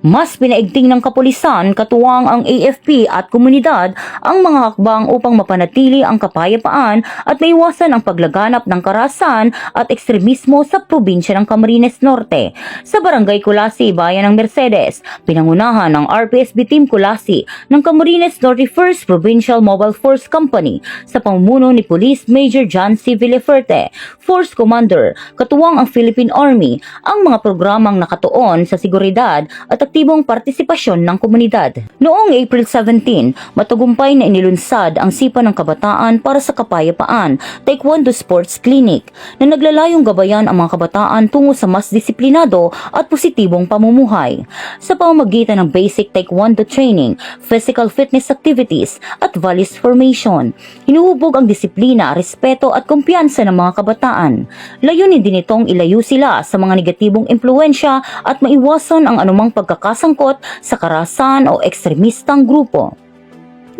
Mas pinaigting ng kapulisan katuwang ang AFP at komunidad ang mga hakbang upang mapanatili ang kapayapaan at maiwasan ang paglaganap ng karahasan at ekstremismo sa probinsya ng Camarines Norte. Sa Barangay Kulasi, Bayan ng Mercedes, pinangunahan ng RPSB Team Kulasi ng Camarines Norte 1st Provincial Mobile Force Company sa pamumuno ni Police Major John C. Villaferte, Force Commander, katuwang ang Philippine Army, ang mga programang nakatuon sa seguridad at aktibong partisipasyon ng komunidad. Noong April 17, matagumpay na inilunsad ang Sipa ng Kabataan para sa Kapayapaan, Taekwondo Sports Clinic, na naglalayong gabayan ang mga kabataan tungo sa mas disiplinado at positibong pamumuhay. Sa pamamagitan ng basic Taekwondo training, physical fitness activities, at values formation, hinuhubog ang disiplina, respeto at kumpiyansa ng mga kabataan. Layunin din itong ilayo sila sa mga negatibong impluensya at maiwasan ang anumang pagkakasangkot sa karahasan o ekstremistang grupo.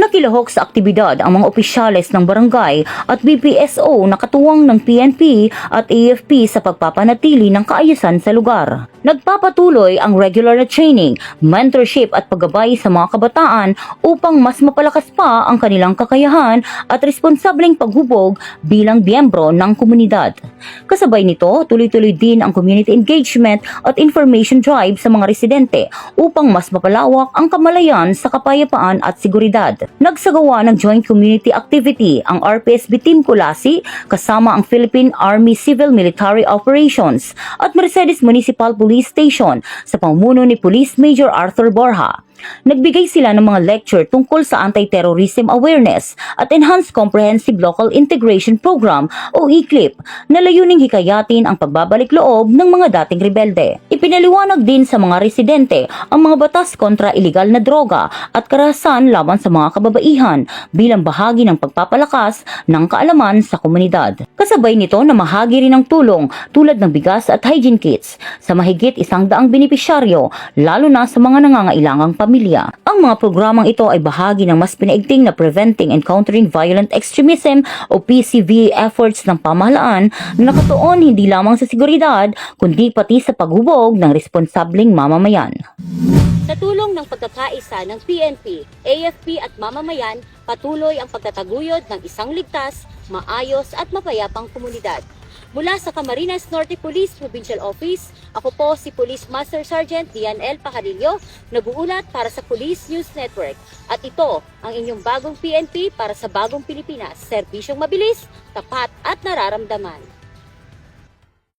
Nakilahok sa aktibidad ang mga opisyales ng barangay at BPSO na katuwang ng PNP at AFP sa pagpapanatili ng kaayusan sa lugar. Nagpapatuloy ang regular na training, mentorship at paggabay sa mga kabataan upang mas mapalakas pa ang kanilang kakayahan at responsableng paghubog bilang miyembro ng komunidad. Kasabay nito, tuloy-tuloy din ang community engagement at information drive sa mga residente upang mas mapalawak ang kamalayan sa kapayapaan at seguridad. Nagsagawa ng joint community activity ang RPSB Team Kulasi kasama ang Philippine Army Civil Military Operations at Mercedes Municipal Police Station sa pamumuno ni Police Major Arthur Borja. Nagbigay sila ng mga lecture tungkol sa anti-terrorism awareness at Enhanced Comprehensive Local Integration Program o ECLIP na layuning hikayatin ang pagbabalik loob ng mga dating rebelde. Ipinaliwanag din sa mga residente ang mga batas kontra ilegal na droga at karahasan laban sa mga kababaihan bilang bahagi ng pagpapalakas ng kaalaman sa komunidad. Kasabay nito na mahagi rin ng tulong tulad ng bigas at hygiene kits sa mahigit 100 benepisyaryo lalo na sa mga nangangailangang pamilya. Ang mga programang ito ay bahagi ng mas pinaigting na Preventing and Countering Violent Extremism o PCV efforts ng pamahalaan na nakatuon hindi lamang sa seguridad kundi pati sa paghubog ng responsableng mamamayan. Sa tulong ng pagkakaisa ng PNP, AFP at mamamayan, patuloy ang pagtataguyod ng isang ligtas, maayos at mapayapang komunidad. Mula sa Camarines Norte Police Provincial Office, ako po si Police Master Sergeant Dian L. Pajarillo, nabuulat para sa Police News Network. At ito ang inyong bagong PNP para sa bagong Pilipinas, serbisyong mabilis, tapat at nararamdaman.